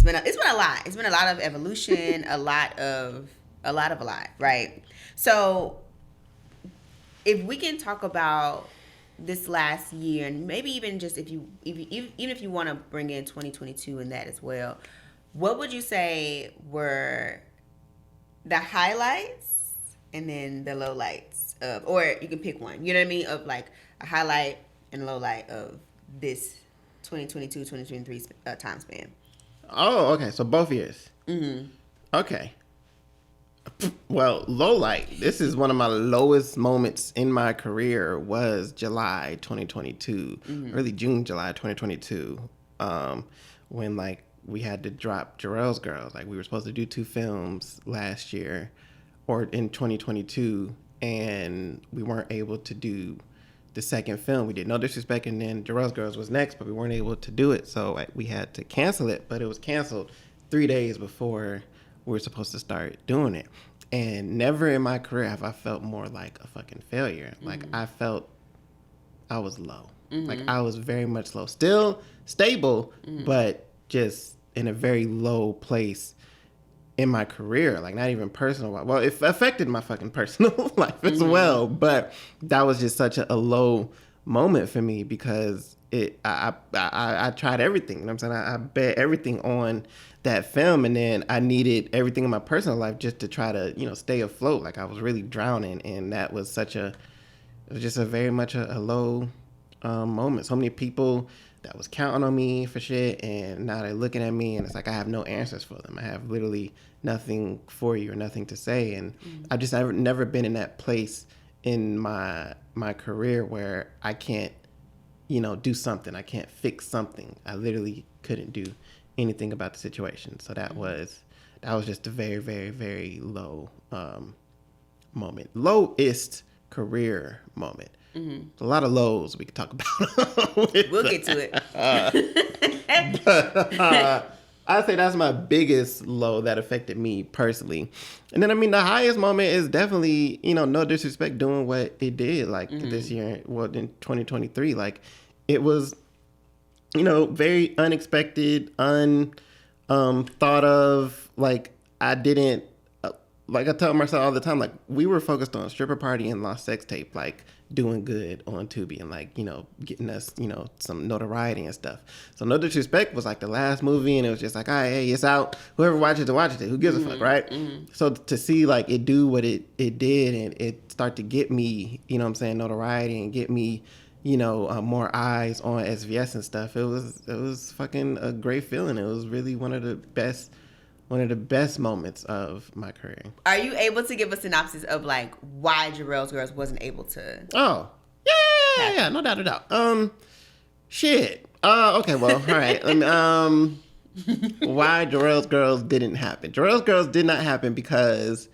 been a lot. It's been a lot of evolution, a lot, right? So if we can talk about this last year, and maybe even just even if you want to bring in 2022 in that as well, what would you say were the highlights and then the lowlights of, or you can pick one, you know what I mean, of like a highlight and a low light of this 2022-2023 time span? Oh, okay. So both years. Mm-hmm. Okay. Well, low light. This is one of my lowest moments in my career. Was July 2022, early June, July 2022, when like we had to drop Jarrell's Girls. Like we were supposed to do 2 films last year, or in 2022, and we weren't able to do the second film. We did No Disrespect, and then Jarrell's Girls was next, but we weren't able to do it, so like, we had to cancel it. But it was canceled 3 days before we were supposed to start doing it. And never in my career have I felt more like a fucking failure. Like I felt I was low. Like I was very much low. Still stable, but just in a very low place in my career. Like not even personal. Well, it affected my fucking personal life as well. But that was just such a low moment for me because I tried everything. You know what I'm saying? I bet everything on that film, and then I needed everything in my personal life just to try to, you know, stay afloat. Like I was really drowning, and that was it was just a very much a low moment. So many people that was counting on me for shit, and now they're looking at me, and it's like I have no answers for them. I have literally nothing for you or nothing to say, and I've just never been in that place in my career where I can't, you know, do something. I can't fix something. I literally couldn't do anything about the situation. So that was just a very, very, very low moment. Lowest career moment. A lot of lows we could talk about. We'll get to it. I'd say that's my biggest low that affected me personally. And then, I mean, the highest moment is definitely, you know, No Disrespect doing what it did, like, this year, well, in 2023. Like, it was, you know, very unexpected, thought of. Like, I didn't, like I tell myself all the time, like, we were focused on Stripper Party and Lost Sex Tape, like, doing good on Tubi and, like, you know, getting us, you know, some notoriety and stuff. So No Disrespect was like the last movie, and it was just like, all right, hey, it's out. Whoever watches it. Who gives a fuck, right? So to see, like, it do what it did, and it start to get me, you know what I'm saying, notoriety, and get me, you know, more eyes on SVS and stuff. It was fucking a great feeling. It was really one of the best moments of my career. Are you able to give a synopsis of like why Jarrell's Girls wasn't able to? Oh, yeah, no doubt, shit. Okay, well, all right. Why Jarrell's Girls didn't happen? Jarrell's Girls did not happen because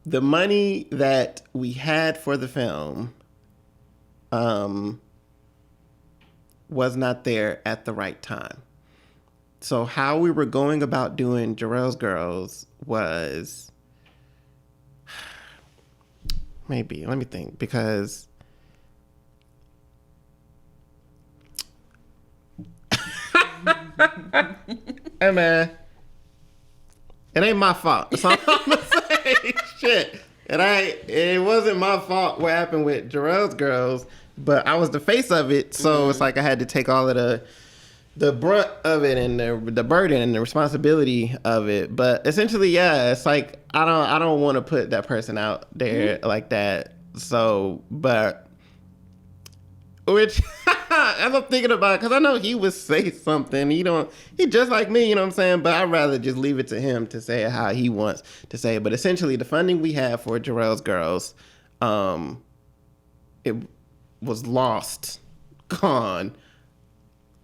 the money that we had for the film was not there at the right time. So how we were going about doing Jarrell's Girls was, maybe, let me think, because hey man, it ain't my fault. That's all I'm gonna say. Shit. It wasn't my fault what happened with Jarrell's Girls, but I was the face of it, so it's like I had to take all of the brunt of it and the burden and the responsibility of it. But essentially, yeah, it's like I don't want to put that person out there like that. So, but which as I'm thinking about it, because I know he would say something. He just like me, you know what I'm saying? But I'd rather just leave it to him to say it how he wants to say it. But essentially, the funding we have for Jarrell's Girls, it was gone.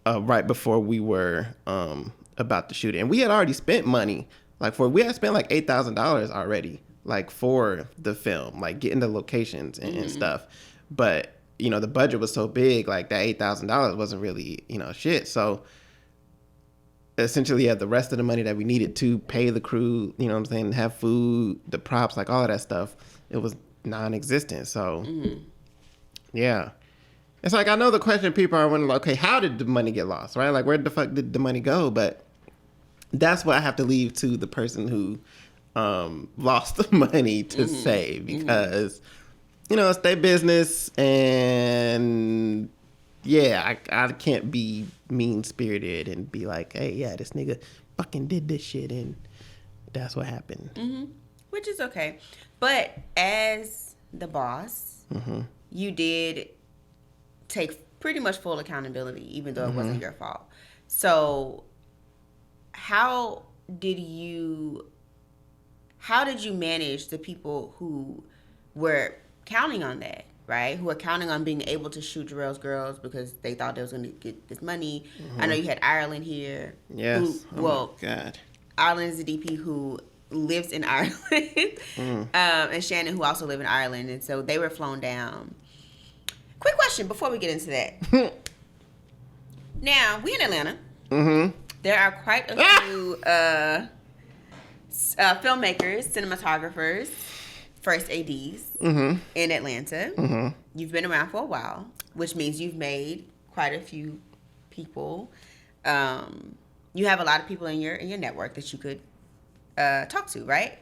Right before we were about to shoot it. And we had already spent money. We had spent like $8,000 already, like for the film, like getting the locations and stuff. But, you know, the budget was so big, like that $8,000 wasn't really, you know, shit. So essentially, yeah, the rest of the money that we needed to pay the crew, you know what I'm saying, have food, the props, like all of that stuff, it was non-existent. So, yeah. It's like, I know the question people are wondering, like, okay, how did the money get lost, right? Like, where the fuck did the money go? But that's what I have to leave to the person who lost the money to say, because, you know, it's their business, and yeah, I can't be mean-spirited and be like, hey, yeah, this nigga fucking did this shit, and that's what happened. Which is okay. But as the boss, you did take pretty much full accountability, even though it wasn't your fault. So how did you manage the people who were counting on that, right? Who were counting on being able to shoot Jarrell's Girls because they thought they was going to get this money. I know you had Ireland here. Yes. My God. Ireland is a DP who lives in Ireland, and Shannon, who also live in Ireland, and so they were flown down. Quick question before we get into that. Now, we in Atlanta. There are quite a few filmmakers, cinematographers, first ADs in Atlanta. You've been around for a while, which means you've made quite a few people. You have a lot of people in your network that you could talk to, right?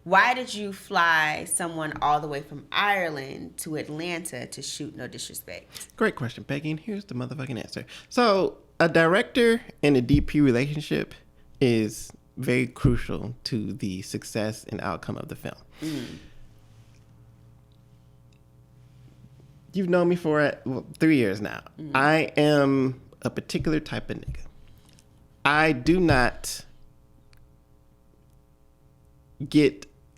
Why did you fly someone all the way from Ireland to Atlanta to shoot No Disrespect? Great question, Peggy, and here's the motherfucking answer. So, a director and a DP relationship is very crucial to the success and outcome of the film. You've known me for 3 years now. I am a particular type of nigga. I do not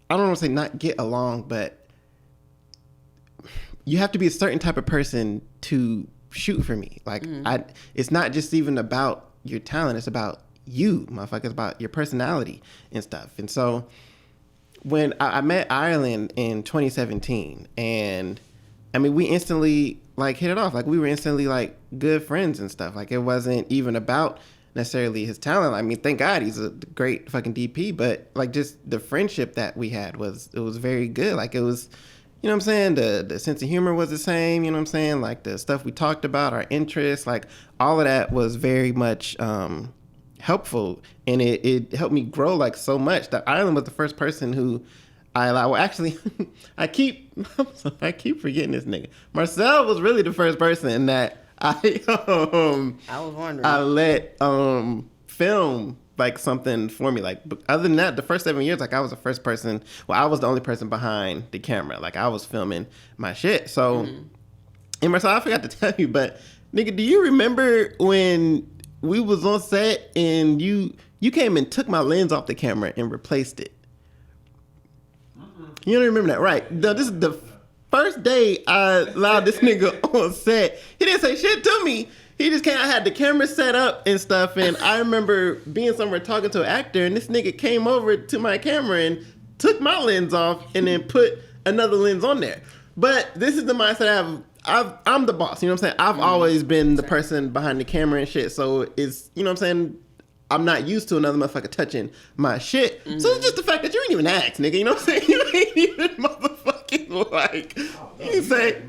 I don't want to say not get along, but you have to be a certain type of person to shoot for me. Like, it's not just even about your talent. It's about you, motherfucker. It's about your personality and stuff. And so when I met Ireland in 2017, and I mean, we instantly like hit it off. Like, we were instantly like good friends and stuff. Like, it wasn't even about necessarily his talent. I mean, thank God he's a great fucking DP, but like, just the friendship that we had was very good. Like, it was, you know what I'm saying? The sense of humor was the same, you know what I'm saying? Like, the stuff we talked about, our interests, like, all of that was very much helpful, and it helped me grow like so much. That Ireland was the first person who I allowed. Well, actually, I keep forgetting this nigga. Marcel was really the first person that I was wondering. I let film like something for me. Like, other than that, the first 7 years, like, I was the first person. Well, I was the only person behind the camera. Like, I was filming my shit. So, and Marcel, I forgot to tell you, but nigga, do you remember when we was on set and you came and took my lens off the camera and replaced it? You don't remember that, right? No, this is the first day I allowed this nigga on set. He didn't say shit to me. He just came. I had the camera set up and stuff, and I remember being somewhere talking to an actor, and this nigga came over to my camera and took my lens off and then put another lens on there. But this is the mindset I have. I'm the boss, you know what I'm saying? I've always been the person behind the camera and shit, so it's, you know what I'm saying? I'm not used to another motherfucker touching my shit. So it's just the fact that you ain't even ask, nigga, you know what I'm saying? You ain't even motherfucking like, you say,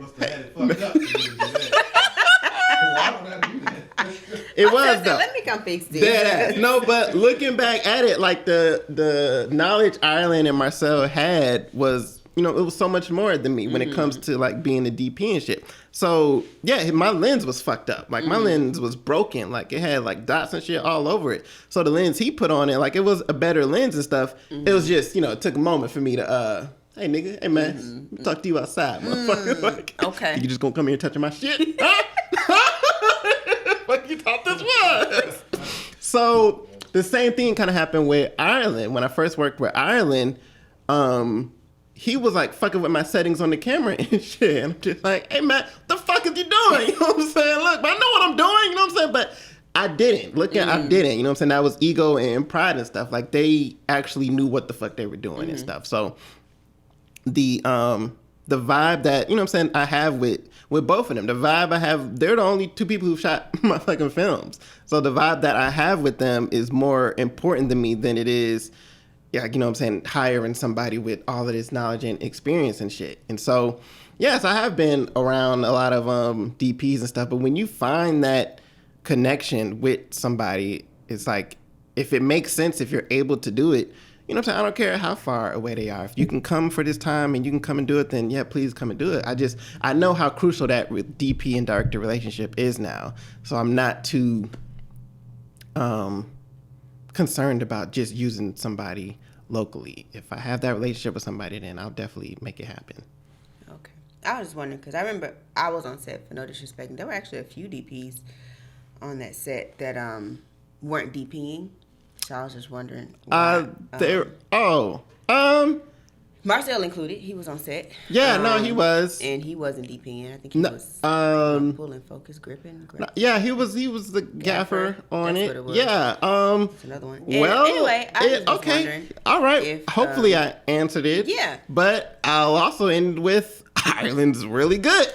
it was though. Let me come fix this. No, but looking back at it, like the knowledge Ireland and Marcel had was, you know, it was so much more than me when it comes to like being a DP and shit. So yeah, my lens was fucked up. Like, my lens was broken. Like, it had like dots and shit all over it. So the lens he put on it, like, it was a better lens and stuff. It was just, you know, it took a moment for me to hey nigga, hey man, talk to you outside, motherfucker. Like, okay, you just gonna come here touching my shit? What you thought this was? So the same thing kind of happened with Ireland. When I first worked with Ireland, he was like fucking with my settings on the camera and shit. And I'm just like, hey man, what the fuck is you doing? You know what I'm saying? Look, but I know what I'm doing, you know what I'm saying? But I didn't. I didn't, you know what I'm saying? That was ego and pride and stuff. Like, they actually knew what the fuck they were doing and stuff. So the vibe that, you know what I'm saying, I have with both of them, the vibe I have, they're the only two people who've shot my fucking films. So the vibe that I have with them is more important to me than it is, yeah, you know what I'm saying, hiring somebody with all of this knowledge and experience and shit. And so Yes, I have been around a lot of DPs and stuff, but when you find that connection with somebody, it's like, if it makes sense, if you're able to do it, you know what I'm saying? I don't care how far away they are. If you can come for this time and you can come and do it, then yeah, please come and do it. I know how crucial that DP and director relationship is now. So I'm not too concerned about just using somebody locally. If I have that relationship with somebody, then I'll definitely make it happen. Okay. I was just wondering, because I remember I was on set, for no disrespect, and there were actually a few DPs on that set that weren't DPing. So I was just wondering why. Marcel included. He was on set. Yeah, no, he was. And he wasn't DPing. I think he was pulling focus, gripping. Yeah, he was the gaffer on That's it. what it was. Yeah. It's another one. Well, anyway, I was just wondering. All right. If, Hopefully I answered it. Yeah. But I'll also end with Ireland's really good.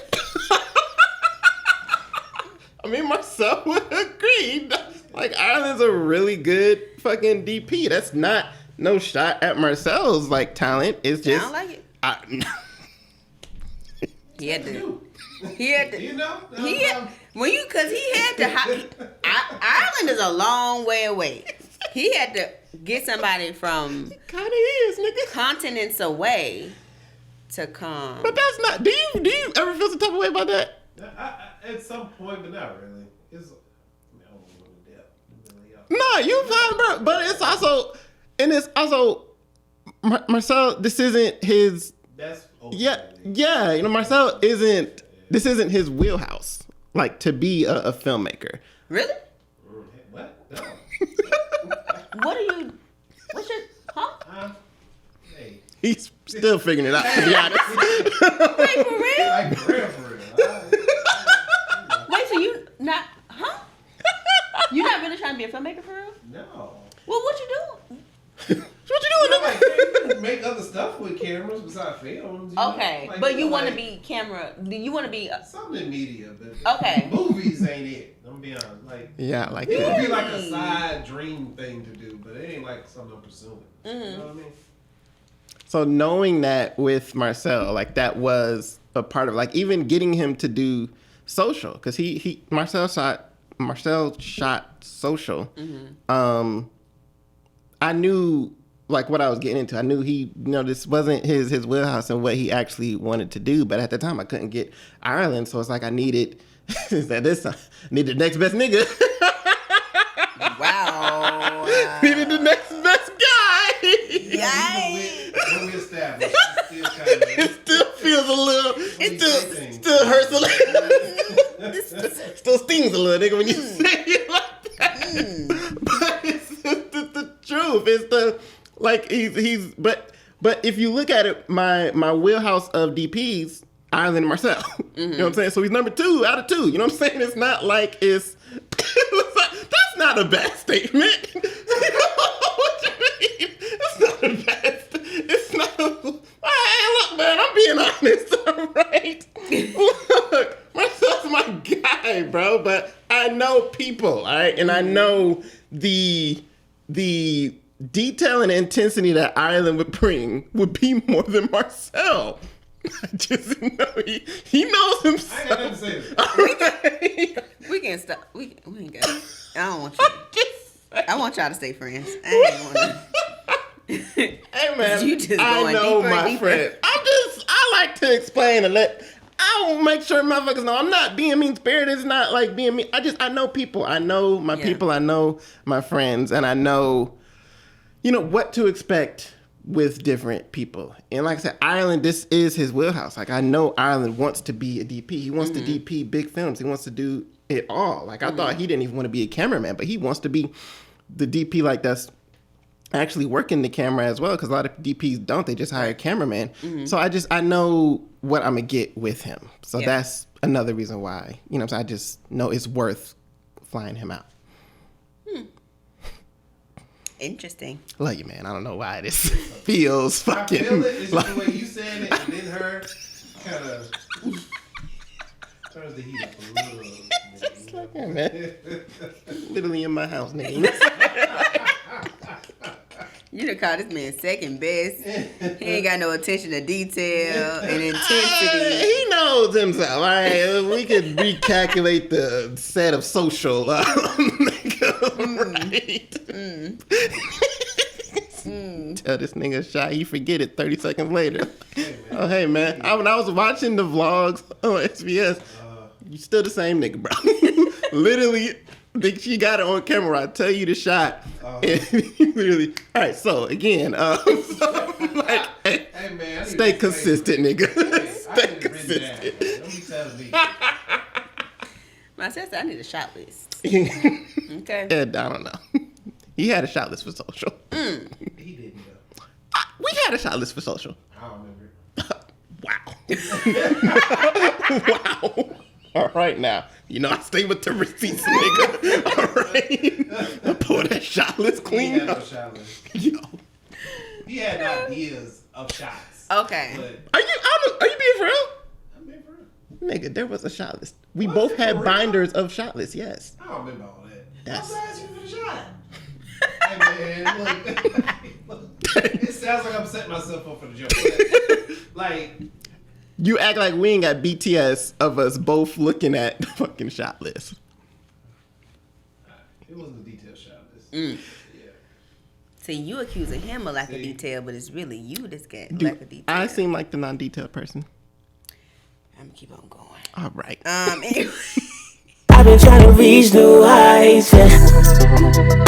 I mean, Marcel would agree. Like, Ireland's a really good fucking DP. That's not no shot at Marcel's like talent. It's just I don't like it. He had to. You know? Because he had to. Ireland is a long way away. He had to get somebody from kind of is, nigga. continents away to come. But that's not. Do you ever feel some type of way about that? At some point, but not really. I don't want to go to depth. No, you fine, bro. But it's also, Marcel. This isn't his. That's okay. Yeah. You know, Marcel isn't. This isn't his wheelhouse. Like, to be a filmmaker. Really? What? No. What's your? Huh? Hey. He's still figuring it out, to be honest. Wait, for real? Like, for real. Wait, so you not? Huh? You not really trying to be a filmmaker for real? No. Well, what you doing? What you doing? Like, you can make other stuff with cameras besides films. Okay, Like, but you want to like, be camera. You want to be. something in media, but Okay. movies ain't it. I'm gonna be honest. Like, Yeah, I like it that. would be like a side dream thing to do, but it ain't like something I'm pursuing. You know what I mean? So knowing that with Marcel, like, that was a part of, like, even getting him to do Social, because Marcel shot Social. I knew, like, what I was getting into. I knew this wasn't his wheelhouse and what he actually wanted to do. But at the time, I couldn't get Ireland, so it's like I needed the next best nigga. Wow. Needed the next best guy. Yay. When we established, it's still kind of. It still feels a little. It still hurts a little. Still stings a little, nigga, when you say it like that. But it's the truth. It's but if you look at it, my wheelhouse of DPs, Ireland and Marcel. You know what I'm saying? So he's number 2 out of 2. You know what I'm saying? It's not like it's that's not a bad statement. You know what you mean? It's not a bad. It's not. Hey, look, man, I'm being honest, all right? Look, Marcel's my guy, bro. But I know people, all right, and I know the detail and intensity that Ireland would bring would be more than Marcel. I just know he knows himself. I ain't got nothing to say to that. We can stop. We ain't got. I don't want you. I want y'all to stay friends. I ain't want to. Hey man, You just I going know deeper and my deeper. friend. I like to explain and I'll make sure motherfuckers know I'm not being mean spirited. It's not like being mean. I know people. I know my people. I know my friends, and I know, what to expect with different people. And like I said, Ireland, this is his wheelhouse. Like, I know Ireland wants to be a DP. He wants to DP big films. He wants to do it all. Like, I thought he didn't even want to be a cameraman, but he wants to be the DP, like, that's actually working the camera as well, because a lot of DPs don't. They just hire a cameraman. So I know what I'm going to get with him. So that's another reason why, I just know it's worth flying him out. Interesting. Love you, man. I don't know why this feels fucking. I feel it. It's just the way you said it, and then her kind of turns the heat up a little. Just like, yeah, man. Literally in my house, nigga. You done call this man second best. He ain't got no attention to detail and intensity. He knows himself. All right, we could recalculate the set of social. Tell this nigga shot, he forget it 30 seconds later. Oh, hey, man. When I was watching the vlogs on SBS, you still the same nigga, bro. Literally, think she got it on camera. I tell you the shot. And literally, all right, so again, like, hey, man, stay consistent, nigga. Stay consistent. Don't be telling me. My sister, I need a shot list. Okay. Yeah, I don't know. He had a shot list for social. He didn't though. We had a shot list for social. I don't remember. Wow. Wow. All right, now. You know, I stay with the receipts, nigga. All right. I pull that shot list He clean had no up. shot list. Yo. He had ideas of shots. Okay. But Are you being for real? I mean, for real. Nigga, there was a shot list. We Was both it had for real? binders of shot lists, yes. I don't remember all that. That's- I was asking for the shot. Hey man, look. It sounds like I'm setting myself up for the joke. Like, You act like we ain't got BTS of us both looking at the fucking shot list. it wasn't a detailed shot list. Yeah. See, you accusing him of lack of detail, but it's really you that's got Do lack of detail. I seem like the non-detailed person? I'm gonna keep on going. All right. Anyway. I've been trying to reach new heights, yeah.